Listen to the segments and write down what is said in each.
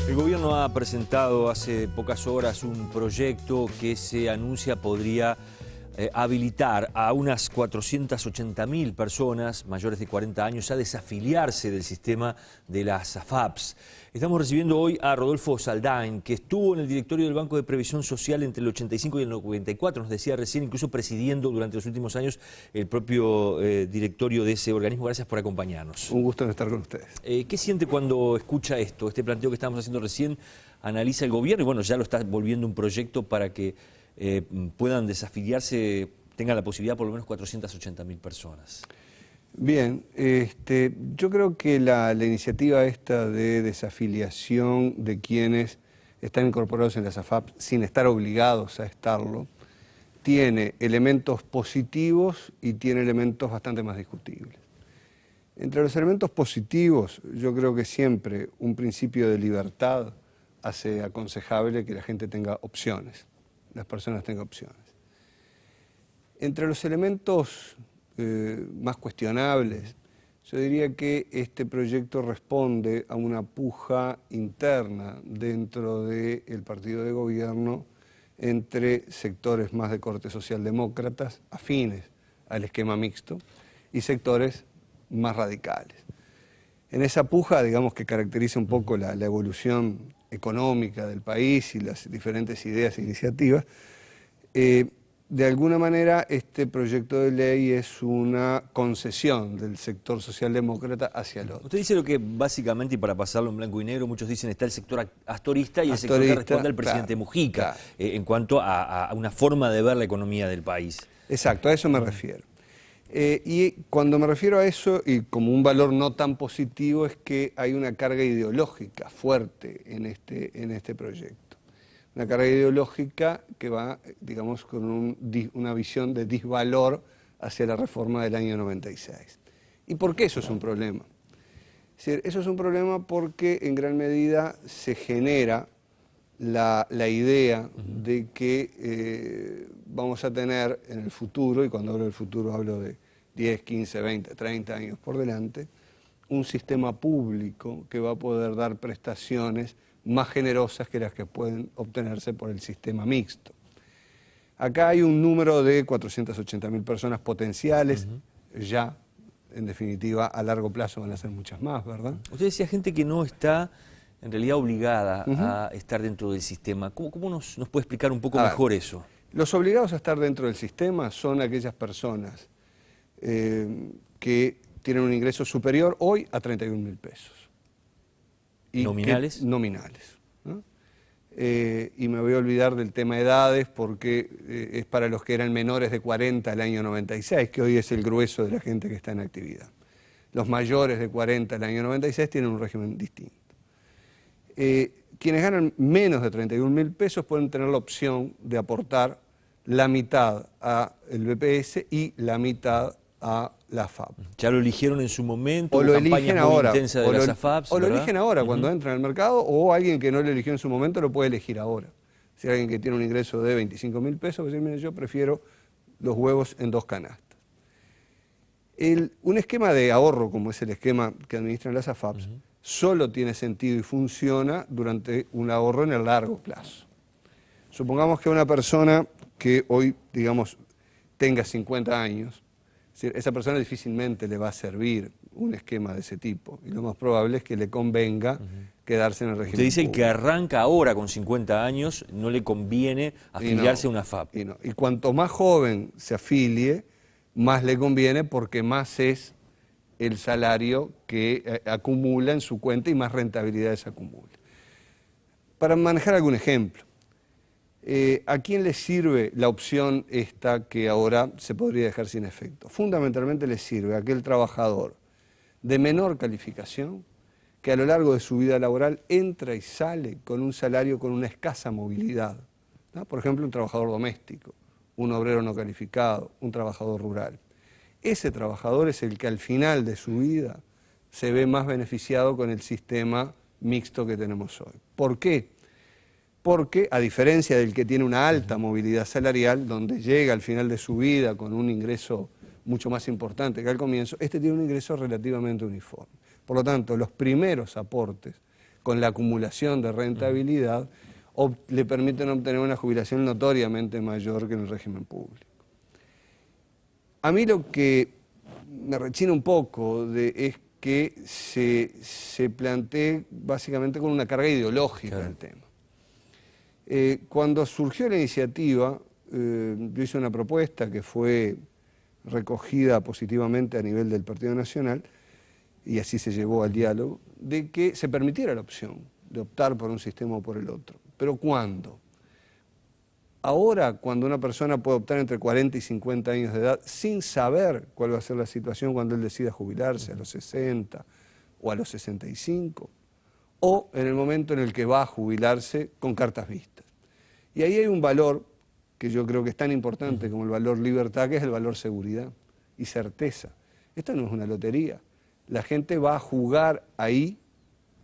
El gobierno ha presentado hace pocas horas un proyecto que se anuncia podría habilitar a unas 480.000 personas mayores de 40 años a desafiliarse del sistema de las AFAPs. Estamos recibiendo hoy a Rodolfo Saldain, que estuvo en el directorio del Banco de Previsión Social entre el 85 y el 94, nos decía recién, incluso presidiendo durante los últimos años el propio directorio de ese organismo. Gracias por acompañarnos. Un gusto en estar con ustedes. ¿Qué siente cuando escucha esto, este planteo que estamos haciendo recién? Analiza el gobierno y bueno, ya lo está volviendo un proyecto para que puedan desafiliarse, tengan la posibilidad por lo menos 480.000 personas. Bien, yo creo que la iniciativa esta de desafiliación de quienes están incorporados en las AFAP sin estar obligados a estarlo, tiene elementos positivos y tiene elementos bastante más discutibles. Entre los elementos positivos, yo creo que siempre un principio de libertad hace aconsejable que la gente tenga opciones, las personas tengan opciones. Entre los elementos más cuestionables, yo diría que este proyecto responde a una puja interna dentro del partido de gobierno entre sectores más de corte socialdemócratas, afines al esquema mixto, y sectores más radicales. En esa puja, digamos, que caracteriza un poco la evolución económica del país y las diferentes ideas e iniciativas, de alguna manera este proyecto de ley es una concesión del sector socialdemócrata hacia el otro. Usted dice lo que básicamente, y para pasarlo en blanco y negro, muchos dicen está el sector astorista y el sector que responde al presidente Mujica, en cuanto a una forma de ver la economía del país. Exacto, a eso me refiero. Y cuando me refiero a eso, y como un valor no tan positivo, es que hay una carga ideológica fuerte en este proyecto. Una carga ideológica que va, digamos, con una visión de disvalor hacia la reforma del año 96. ¿Y por qué eso es un problema? Es decir, eso es un problema porque en gran medida se genera la idea de que vamos a tener en el futuro, y cuando hablo del futuro hablo de 10, 15, 20, 30 años por delante, un sistema público que va a poder dar prestaciones más generosas que las que pueden obtenerse por el sistema mixto. Acá hay un número de 480.000 personas potenciales, ya, en definitiva, a largo plazo van a ser muchas más, ¿verdad? Usted decía gente que no está en realidad obligada a estar dentro del sistema. ¿Cómo nos puede explicar un poco mejor eso? Los obligados a estar dentro del sistema son aquellas personas que tienen un ingreso superior hoy a 31.000 pesos. ¿Nominales? Nominales, ¿no? Y me voy a olvidar del tema de edades porque es para los que eran menores de 40 el año 96, que hoy es el grueso de la gente que está en actividad. Los mayores de 40 el año 96 tienen un régimen distinto. Quienes ganan menos de 31.000 pesos pueden tener la opción de aportar la mitad al BPS y la mitad a la AFAP. ¿Ya lo eligieron en su momento? O lo eligen ahora. Intensa de las AFAPs, o lo eligen ahora cuando entran al mercado, o alguien que no lo eligió en su momento lo puede elegir ahora. Si alguien que tiene un ingreso de 25.000 pesos, pues dice, mire, yo prefiero los huevos en 2 canastas. Un esquema de ahorro, como es el esquema que administran las AFAPs, solo tiene sentido y funciona durante un ahorro en el largo plazo. Supongamos que una persona que hoy, digamos, tenga 50 años, esa persona difícilmente le va a servir un esquema de ese tipo, y lo más probable es que le convenga quedarse en el régimen. Usted dice público. que arranca ahora con 50 años, no le conviene afiliarse a una AFAP. Y cuanto más joven se afilie, más le conviene porque más es el salario que acumula en su cuenta y más rentabilidades acumula. Para manejar algún ejemplo, ¿a quién le sirve la opción esta que ahora se podría dejar sin efecto? Fundamentalmente le sirve a aquel trabajador de menor calificación que a lo largo de su vida laboral entra y sale con un salario con una escasa movilidad, ¿no? Por ejemplo, un trabajador doméstico, un obrero no calificado, un trabajador rural. Ese trabajador es el que al final de su vida se ve más beneficiado con el sistema mixto que tenemos hoy. ¿Por qué? porque a diferencia del que tiene una alta movilidad salarial, donde llega al final de su vida con un ingreso mucho más importante que al comienzo, este tiene un ingreso relativamente uniforme. Por lo tanto, los primeros aportes con la acumulación de rentabilidad le permiten obtener una jubilación notoriamente mayor que en el régimen público. A mí lo que me rechina un poco es que se plantee básicamente con una carga ideológica el tema. Cuando surgió la iniciativa, yo hice una propuesta que fue recogida positivamente a nivel del Partido Nacional, y así se llevó al diálogo, de que se permitiera la opción de optar por un sistema o por el otro. ¿Pero cuándo? Ahora, cuando una persona puede optar entre 40 y 50 años de edad sin saber cuál va a ser la situación cuando él decida jubilarse a los 60 o a los 65, o en el momento en el que va a jubilarse con cartas vistas. Y ahí hay un valor que yo creo que es tan importante como el valor libertad, que es el valor seguridad y certeza. Esto no es una lotería. La gente va a jugar ahí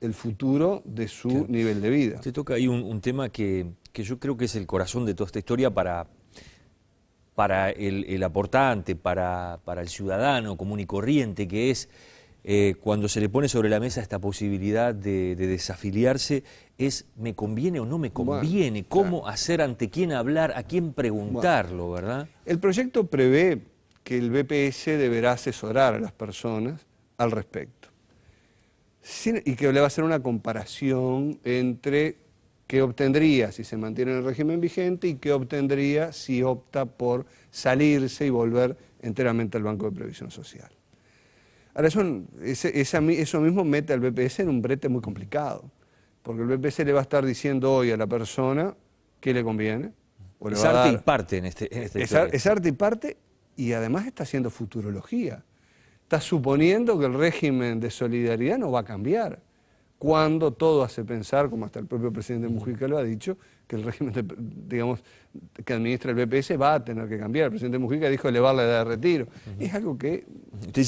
el futuro de su nivel de vida. Usted toca ahí un tema que yo creo que es el corazón de toda esta historia para el aportante, para el ciudadano común y corriente, que es cuando se le pone sobre la mesa esta posibilidad de desafiliarse, es ¿me conviene o no me conviene? Bueno, ¿cómo hacer, ante quién hablar, a quién preguntarlo, verdad? El proyecto prevé que el BPS deberá asesorar a las personas al respecto. Y que le va a hacer una comparación entre qué obtendría si se mantiene en el régimen vigente y qué obtendría si opta por salirse y volver enteramente al Banco de Previsión Social. Ahora, eso mismo mete al BPS en un brete muy complicado, porque el BPS le va a estar diciendo hoy a la persona qué le conviene. O le es va arte a dar, y parte en este es arte y parte, y además está haciendo futurología. Está suponiendo que el régimen de solidaridad no va a cambiar, cuando todo hace pensar, como hasta el propio presidente Mujica lo ha dicho, que el régimen que administra el BPS va a tener que cambiar. El presidente Mujica dijo elevar la edad de retiro. Es algo que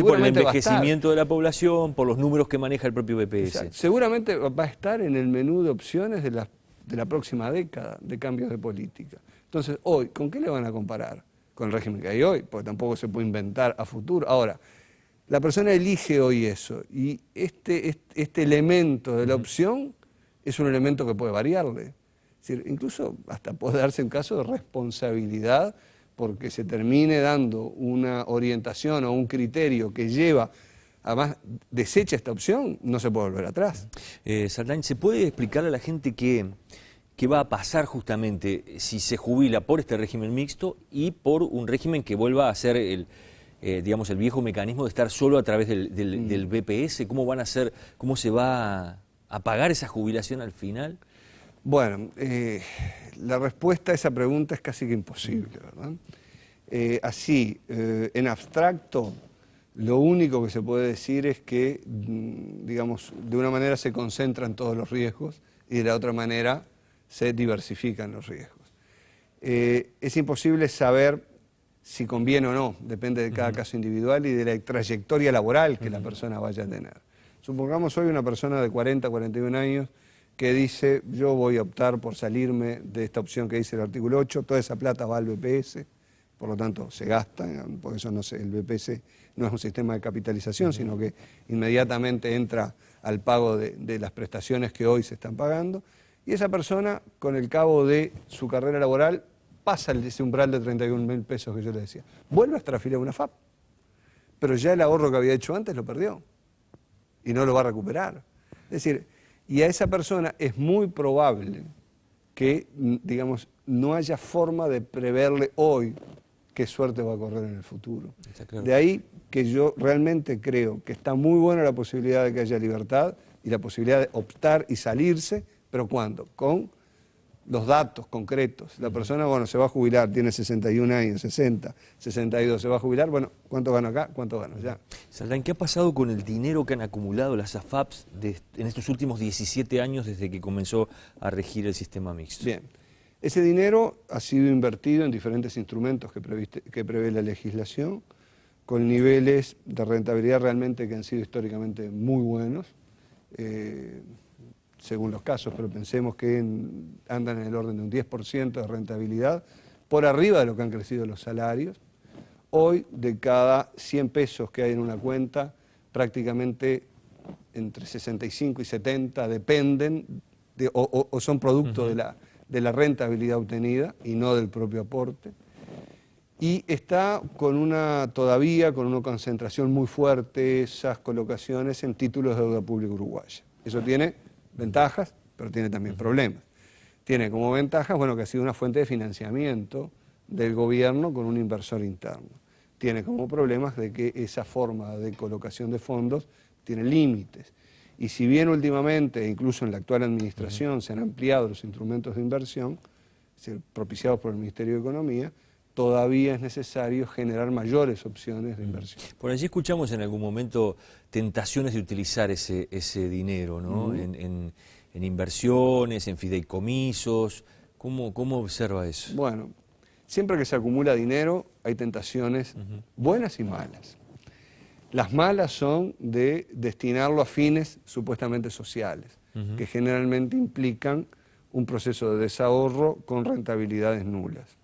por el envejecimiento de la población, por los números que maneja el propio BPS. Exacto. Seguramente va a estar en el menú de opciones de la próxima década de cambios de política. Entonces, hoy, ¿con qué le van a comparar? Con el régimen que hay hoy, porque tampoco se puede inventar a futuro. Ahora, la persona elige hoy eso, y este elemento de la opción es un elemento que puede variarle. Es decir, incluso hasta puede darse un caso de responsabilidad porque se termine dando una orientación o un criterio que lleva, además desecha esta opción, no se puede volver atrás. Saldaña, ¿se puede explicar a la gente qué va a pasar justamente si se jubila por este régimen mixto y por un régimen que vuelva a ser el viejo mecanismo de estar solo a través del BPS? ¿Cómo van a hacer, cómo se va a pagar esa jubilación al final? Bueno, la respuesta a esa pregunta es casi que imposible, ¿verdad? En abstracto, lo único que se puede decir es que, digamos, de una manera se concentran todos los riesgos y de la otra manera se diversifican los riesgos. Es imposible saber si conviene o no, depende de cada caso individual y de la trayectoria laboral que la persona vaya a tener. Supongamos hoy una persona de 40, 41 años que dice, yo voy a optar por salirme de esta opción que dice el artículo 8, toda esa plata va al BPS, por lo tanto se gasta, por eso el BPS no es un sistema de capitalización, sino que inmediatamente entra al pago de las prestaciones que hoy se están pagando, y esa persona, con el cabo de su carrera laboral, pasa ese umbral de 31.000 pesos que yo le decía. Vuelve a estar afiliado a una FAP, pero ya el ahorro que había hecho antes lo perdió y no lo va a recuperar. Es decir, y a esa persona es muy probable que, digamos, no haya forma de preverle hoy qué suerte va a correr en el futuro. Claro. De ahí que yo realmente creo que está muy buena la posibilidad de que haya libertad y la posibilidad de optar y salirse, pero ¿cuándo? Con los datos concretos. La persona, bueno, se va a jubilar, tiene 61 años, 60, 62, se va a jubilar, bueno, ¿cuánto gano acá? ¿Cuánto gano allá? Saldaña, ¿qué ha pasado con el dinero que han acumulado las AFAPs en estos últimos 17 años desde que comenzó a regir el sistema mixto? Bien, ese dinero ha sido invertido en diferentes instrumentos que prevé la legislación, con niveles de rentabilidad realmente que han sido históricamente muy buenos. según los casos, pero pensemos que andan en el orden de un 10% de rentabilidad, por arriba de lo que han crecido los salarios. Hoy, de cada 100 pesos que hay en una cuenta, prácticamente entre 65 y 70 dependen o son producto de la rentabilidad obtenida y no del propio aporte. Y está todavía con una concentración muy fuerte esas colocaciones en títulos de deuda pública uruguaya. Eso tiene ventajas, pero tiene también problemas. Tiene como ventajas, bueno, que ha sido una fuente de financiamiento del gobierno con un inversor interno. Tiene como problemas de que esa forma de colocación de fondos tiene límites. Y si bien últimamente, incluso en la actual administración, se han ampliado los instrumentos de inversión propiciados por el Ministerio de Economía, todavía es necesario generar mayores opciones de inversión. Por allí escuchamos en algún momento tentaciones de utilizar ese dinero, ¿no? En inversiones, en fideicomisos. ¿Cómo observa eso? Bueno, siempre que se acumula dinero hay tentaciones buenas y malas. Las malas son de destinarlo a fines supuestamente sociales, que generalmente implican un proceso de desahorro con rentabilidades nulas.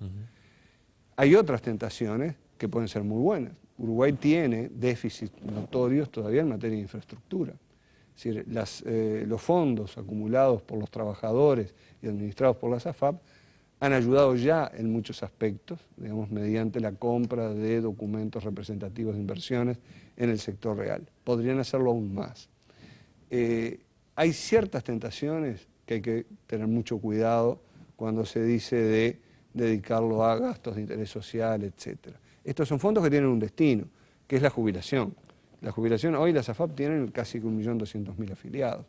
Hay otras tentaciones que pueden ser muy buenas. Uruguay tiene déficits notorios todavía en materia de infraestructura. Es decir, los fondos acumulados por los trabajadores y administrados por las AFAP han ayudado ya en muchos aspectos, digamos, mediante la compra de documentos representativos de inversiones en el sector real. Podrían hacerlo aún más. Hay ciertas tentaciones que hay que tener mucho cuidado cuando se dice de dedicarlo a gastos de interés social, etc. Estos son fondos que tienen un destino, que es la jubilación. La jubilación, hoy las AFAP tienen casi 1.200.000 afiliados.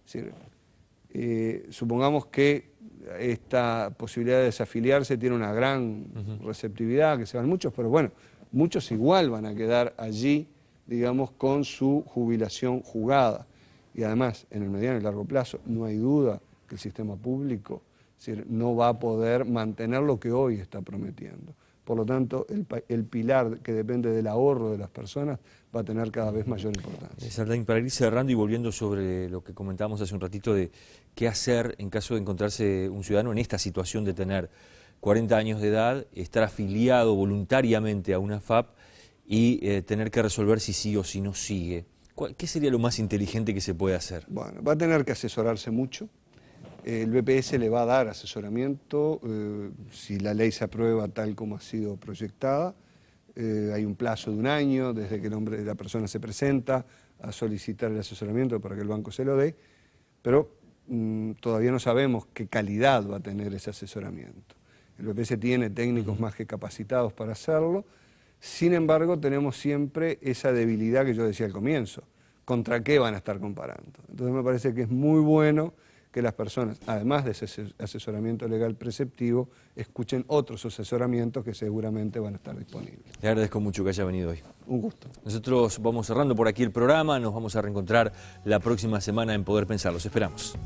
Es decir, supongamos que esta posibilidad de desafiliarse tiene una gran receptividad, que se van muchos, pero bueno, muchos igual van a quedar allí, digamos, con su jubilación jugada. Y además, en el mediano y largo plazo, no hay duda que el sistema público, es decir, no va a poder mantener lo que hoy está prometiendo. Por lo tanto, el pilar que depende del ahorro de las personas va a tener cada vez mayor importancia. Saldain, para ir cerrando y volviendo sobre lo que comentábamos hace un ratito de qué hacer en caso de encontrarse un ciudadano en esta situación de tener 40 años de edad, estar afiliado voluntariamente a una AFAP y tener que resolver si sigue o si no sigue. ¿Qué sería lo más inteligente que se puede hacer? Bueno, va a tener que asesorarse mucho. El BPS le va a dar asesoramiento si la ley se aprueba tal como ha sido proyectada. Hay un plazo de 1 año desde que el nombre de la persona se presenta a solicitar el asesoramiento para que el banco se lo dé, pero todavía no sabemos qué calidad va a tener ese asesoramiento. El BPS tiene técnicos más que capacitados para hacerlo. Sin embargo, tenemos siempre esa debilidad que yo decía al comienzo. ¿Contra qué van a estar comparando? Entonces me parece que es muy bueno que las personas, además de ese asesoramiento legal preceptivo, escuchen otros asesoramientos que seguramente van a estar disponibles. Le agradezco mucho que haya venido hoy. Un gusto. Nosotros vamos cerrando por aquí el programa, nos vamos a reencontrar la próxima semana en Poder Pensar. Los esperamos.